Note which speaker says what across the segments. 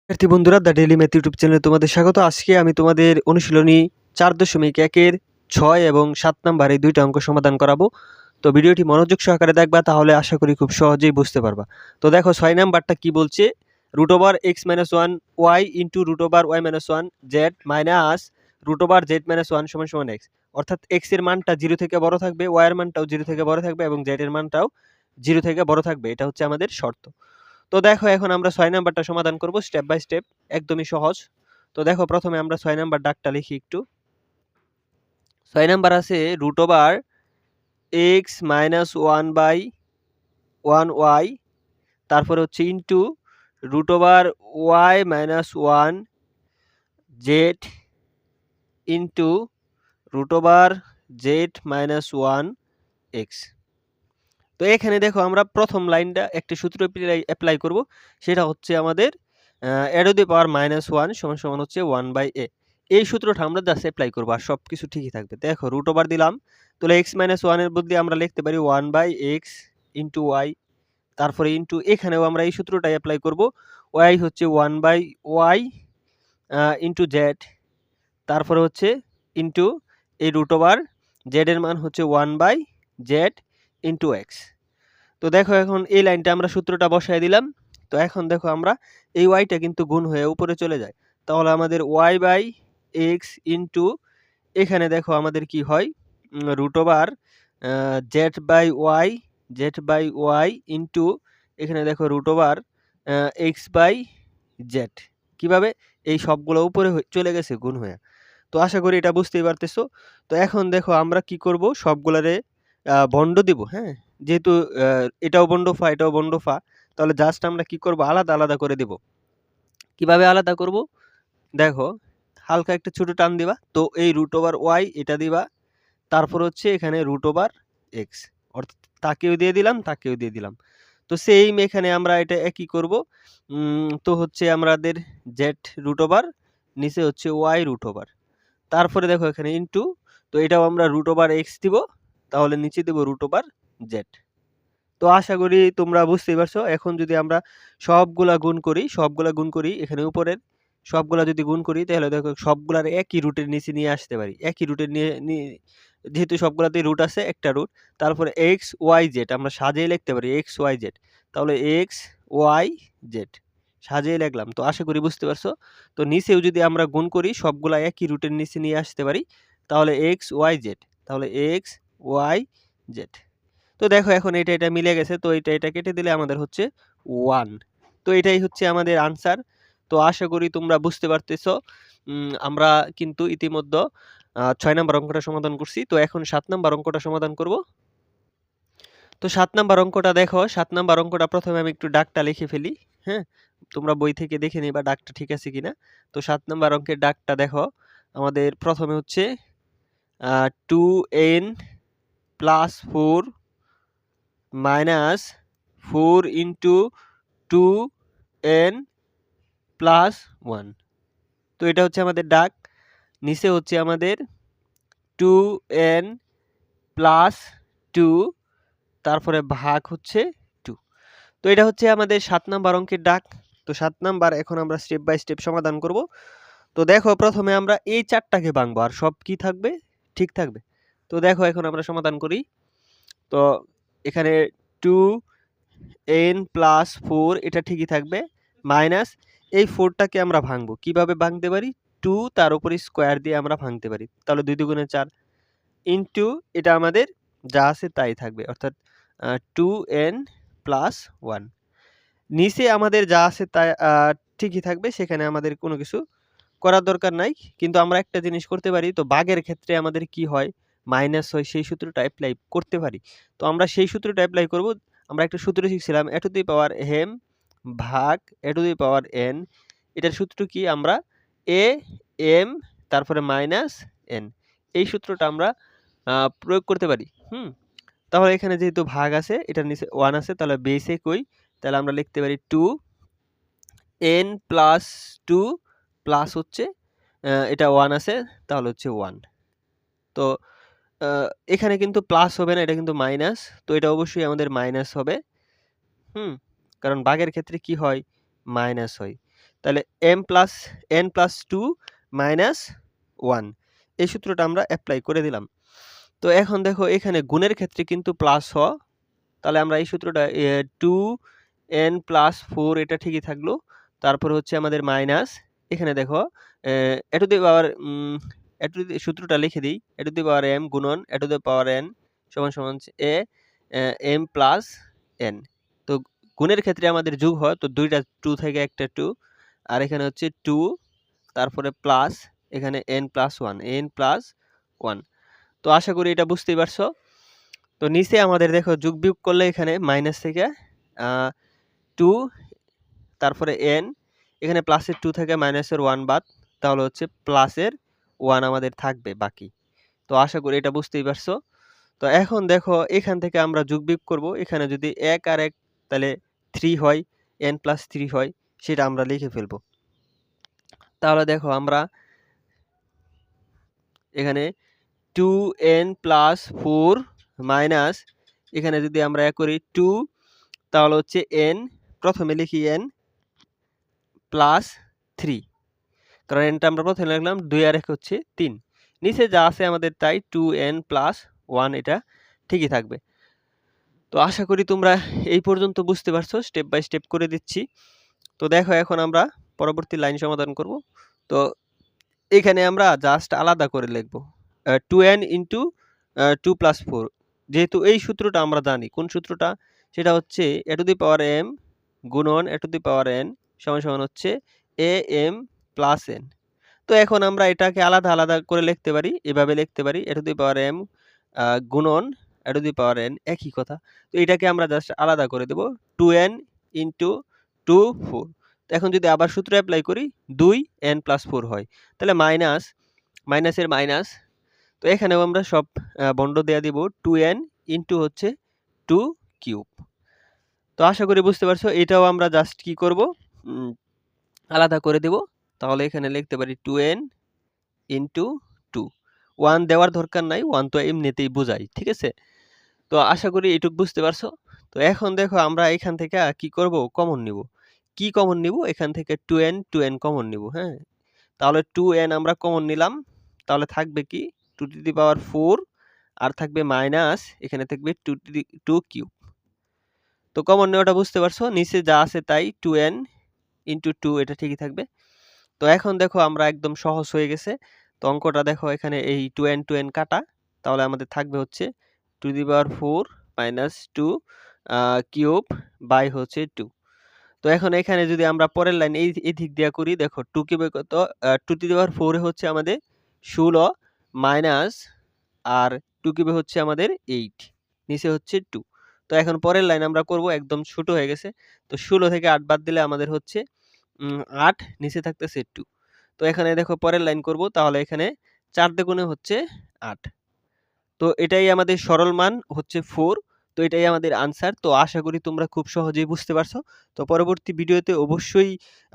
Speaker 1: শিক্ষার্থী বন্ধুরা, the daily math YouTube চ্যানেলে তোমাদের স্বাগত। আজকে আমি তোমাদের অনুশীলনী 4.1 6 এবং 7 নাম্বার এই দুইটা অঙ্ক সমাধান করাবো। তো ভিডিওটি মনোযোগ সহকারে দেখবা, তাহলে আশা করি খুব সহজেই বুঝতে পারবা। তো দেখো 6 নাম্বারটা কি বলছে, √x-1 y into √y-1 z minus √z-1 সমান x। অর্থাৎ x এর মানটা 0 থেকে বড় থাকবে, y এর মানটাও 0 থেকে বড় থাকবে এবং z এর মানটাও 0 থেকে বড় থাকবে। এটা হচ্ছে আমাদের শর্ত। তো দেখো এখন আমরা 6 নাম্বারটা সমাধান করব স্টেপ বাই স্টেপ, একদমই সহজ। তো দেখো প্রথমে আমরা 6 নাম্বার দাগটা লিখি একটু। 6 নাম্বার আছে √x-1/1y, তারপরে হচ্ছে into √y-1 z into √z-1 x। তো এখানে দেখো আমরা প্রথম লাইনটা একটা সূত্র অ্যাপ্লাই করব, সেটা হচ্ছে আমাদের a টু দি পাওয়ার -1 সমান হচ্ছে 1/a। এই সূত্রটা আমরা জাস্ট অ্যাপ্লাই করব, আর সব কিছু ঠিকই থাকবে। দেখো √ওভার দিলাম, তাহলে x-1 এর বদলে আমরা লিখতে পারি 1/x ইন্টু y, তারপরে ইন্টু এখানেও আমরা এই সূত্রটাই অ্যাপ্লাই করব, y হচ্ছে 1/y ইন্টু z, তারপরে হচ্ছে ইন্টু এই √z এর মান হচ্ছে 1/z ইন্টু x। তো দেখো এখন এই লাইনটা আমরা সূত্রটা বসায় দিলাম। তো এখন দেখো আমরা এই ওয়াইটা কিন্তু গুণ হয়ে উপরে চলে যায়, তাহলে আমাদের y/x ইন্টু এখানে দেখো আমাদের কি হয়, z/y ইন্টু এখানে দেখো x/z। কিভাবে এই সবগুলো উপরে চলে গেছে গুণ হয়ে। তো আশা করি এটা বুঝতেই পারতেছো। তো এখন দেখো আমরা কি করব, সবগুলারে বন্ড দিব। হ্যাঁ, যেহেতু এটাও বন্ড ফা এটাও বন্ড ফা, তাহলে জাস্ট আমরা কি করব, আলাদা আলাদা করে দেব। কিভাবে আলাদা করব, দেখো হালকা একটা ছোট টান দিবা, তো এই √y এটা দিবা, তারপর হচ্ছে এখানে √x, অর্থাৎ তাকেও দিয়ে দিলাম তাকেও দিয়ে দিলাম। তো সেইম এখানে আমরা এটা একই করব। তো হচ্ছে আমাদের z √, নিচে হচ্ছে y √। তারপরে দেখো এখানে ইনটু, তো এটাও আমরা √x দিব, তাহলে নিচে দেব √z। তো আশা করি তোমরা বুঝতেই পারছো। এখন যদি আমরা সবগুলা গুণ করি এখানে উপরের সবগুলা যদি গুণ করি, তাহলে দেখো সবগুলার একই রুটের নিচে নিয়ে আসতে পারি। একই রুটের যেহেতু সবগুলাতেই রুট আছে, একটা রুট, তারপরে x-y-z আমরা সাজিয়ে লিখতে পারি x-y-z, তাহলে x-y-z সাজিয়ে লিখলাম। তো আশা করি বুঝতে পারছো। তো নিচেও যদি আমরা গুণ করি, সবগুলা একই রুটের নিচে নিয়ে আসতে পারি, তাহলে x-y-z, তাহলে x-y-z। তো দেখো এখন এটা মিলে গেছে, তো এটা কেটে দিলে আমাদের হচ্ছে 1। তো এটাই হচ্ছে আমাদের আনসার। তো আশা করি তোমরা বুঝতে পারতেছো। আমরা কিন্তু ইতিমধ্যে 6 নাম্বার অঙ্কটা সমাধান করছি। তো এখন 7 নাম্বার অঙ্কটা সমাধান করব। তো 7 নাম্বার অঙ্কটা দেখো, 7 নাম্বার অঙ্কটা প্রথমে আমি একটু দাগটা লিখে ফেলি। হ্যাঁ, তোমরা বই থেকে দেখে নিবা দাগটা ঠিক আছে কিনা। তো 7 নাম্বার অঙ্কের দাগটা দেখো, আমাদের প্রথমে হচ্ছে 2n + 4 - 4 ইন্টু 2n + 1। তো এটা হচ্ছে আমাদের দাগ। নিচে হচ্ছে আমাদের 2n + 2, তারপরে ভাগ হচ্ছে 2। তো এটা হচ্ছে আমাদের 7 নাম্বার অঙ্কের দাগ। তো 7 নাম্বার এখন আমরা স্টেপ বাই স্টেপ সমাধান করব। তো দেখো প্রথমে আমরা এই 4টাকে ভাঙবো, আর সব কি থাকবে, ঠিক থাকবে। তো দেখো এখন আমরা সমাধান করি। তো এখানে 2n + 4 এটা ঠিকই থাকবে, মাইনাস এই 4টাকে আমরা ভাঙবো। কিভাবে ভাঙতে পারি, 2 তার উপরে স্কোয়ার দিয়ে আমরা ভাঙতে পারি, তাহলে 2 × 4 ইন্টু এটা আমাদের যা আছে তাই থাকবে, অর্থাৎ 2n + 1। নিচে আমাদের যা আছে তাই ঠিকই থাকবে, সেখানে আমাদের কোনো কিছু করার দরকার নাই। কিন্তু আমরা একটা জিনিস করতে পারি, তো ভাগের ক্ষেত্রে আমাদের কি হয়, মাইনাস হয়, সেই সূত্রটা অ্যাপ্লাই করতে পারি। তো আমরা সেই সূত্রটা অ্যাপ্লাই করব। আমরা একটা সূত্র শিখছিলাম a two the power m ভাগ a two the power n। এটার সূত্র কি, আমরা a m তারপরে মাইনাস n, এই সূত্রটা আমরা প্রয়োগ করতে পারি। তাহলে এখানে যেহেতু ভাগ আছে, এটার নিচে 1 আছে, তাহলে বেসে কই, তাহলে আমরা লিখতে পারি 2n + 2 প্লাস হচ্ছে এটা 1 আছে, তাহলে হচ্ছে 1। তো এখানে কিন্তু প্লাস হবে না, এটা কিন্তু মাইনাস। তো এটা অবশ্যই আমাদের মাইনাস হবে। কারণ ভাগের ক্ষেত্রে কি হয়, মাইনাস হয়। তাহলে n+2 মাইনাস 1 এই সূত্রটা আমরা এপ্লাই করে দিলাম। তো এখন দেখো এখানে গুণের ক্ষেত্রে কিন্তু প্লাস হওয়া, তাহলে আমরা এই সূত্রটা 2n+4 এটা ঠিকই থাকলো। তারপর হচ্ছে আমাদের মাইনাস, এখানে দেখো a টু দি পাওয়ার সূত্রটা লিখে দিই, a two the power m গুণন a two the power n সমান সমান a m প্লাস n। তো গুণের ক্ষেত্রে আমাদের যোগ হয়, তো দুইটা 2 থেকে একটা 2, আর এখানে হচ্ছে 2 তারপরে প্লাস এখানে n+1। তো আশা করি এটা বুঝতেই পারছো। তো নিচে আমাদের দেখো যোগ বিয়োগ করলে এখানে মাইনাস থেকে 2 তারপরে n, এখানে প্লাসের 2 থেকে মাইনাসের 1 বাদ, তাহলে হচ্ছে প্লাসের 1 আমাদের থাকবে বাকি। তো আশা করি এটা বুঝতেই পারছো। তো এখন দেখো এখান থেকে আমরা যোগ বিয়োগ করব, এখানে যদি 1 আর 1 তাহলে 3 হয়, n+3 হয়, সেটা আমরা লিখে ফেলবো। তাহলে দেখো আমরা এখানে 2n+4 মাইনাস এখানে যদি আমরা করি 2, তাহলে হচ্ছে n, প্রথমে লিখি n প্লাস 3, কারণ nটা আমরা প্রথমে লিখলাম, 2 আর 1 হচ্ছে 3, নিচে যা আছে আমাদের তাই 2n+1 এটা ঠিকই থাকবে। তো আশা করি তোমরা এই পর্যন্ত বুঝতে পারছো, স্টেপ বাই স্টেপ করে দিচ্ছি। তো দেখো এখন আমরা পরবর্তী লাইন সমাধান করব। তো এখানে আমরা জাস্ট আলাদা করে লিখব 2n ইন্টু 2+4, যেহেতু এই সূত্রটা আমরা জানি, কোন সূত্রটা, সেটা হচ্ছে a two the power m গুণন a two the power n সমান সমান হচ্ছে am প্লাস n। তো এখন আমরা এটাকে আলাদা আলাদা করে লিখতে পারি, এভাবে লিখতে পারি a two the power m গুণন a two the power n, একই কথা। তো এটাকে আমরা জাস্ট আলাদা করে দেব 2n ইন্টু 2 4। তো এখন যদি আবার সূত্র অ্যাপ্লাই করি 2n+4 হয়, তাহলে মাইনাস মাইনাসের মাইনাস। তো এখানেও আমরা সব বন্ধ দেয়া দিব 2n ইন্টু হচ্ছে 2 কিউব। তো আশা করি বুঝতে পারছো, এটাও আমরা জাস্ট কি করব, আলাদা করে দেব। তাহলে এখানে লিখতে পারি 2n ইন্টু 2, 1 দেওয়ার দরকার নাই, 1 তো এমনিতেই বোঝাই, ঠিক আছে। তো আশা করি এইটুক বুঝতে পারছো। তো এখন দেখো আমরা এখান থেকে কি করব, কমন নিব। কি কমন নিব, এখান থেকে 2n কমন নিব। হ্যাঁ, তাহলে 2n আমরা কমন নিলাম, তাহলে থাকবে কি 2 টু দি পাওয়ার 4, আর থাকবে মাইনাস এখানে থাকবে 2 কিউব। তো কমন নেওয়াটা বুঝতে পারছো, নিচে যা আছে তাই 2n ইন্টু 2 এটা ঠিকই থাকবে। তো এখন দেখো আমরা একদম সহজ হয়ে গেছে। তো অঙ্কটা দেখো এখানে এই 2n কাটা, তাহলে আমাদের থাকবে হচ্ছে 2 to the power 4 minus 2 cube by হচ্ছে 2। তো এখন এখানে যদি আমরা পরের লাইন এই দিক দিয়ে করি, দেখো 2 কিউবে কত, 2 টু দি পাওয়ার 4 এ হচ্ছে আমাদের 16 মাইনাস, আর 2 কিউবে হচ্ছে আমাদের 8, নিচে হচ্ছে 2। তো এখন পরের লাইন আমরা করব, একদম ছোট হয়ে গেছে। তো 16 থেকে 8 বাদ দিলে আমাদের হচ্ছে 8, নিচে থাকতেছে 2। তো এখানে দেখো পরের লাইন করব, তাহলে এখানে 4 দ্বিগুণে হচ্ছে 8। তো এটাই আমাদের সরল মান হচ্ছে 4। তো এটাই আমাদের আনসার। তো আশা করি তোমরা খুব সহজেই বুঝতে পারছো। তো পরবর্তী ভিডিওতে অবশ্যই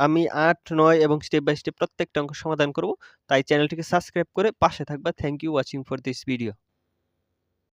Speaker 1: আমি 8, 9 এবং স্টেপ বাই স্টেপ প্রত্যেকটা অঙ্ক সমাধান করব। তাই চ্যানেলটিকে সাবস্ক্রাইব করে পাশে থাকবা। Thank you watching for this video.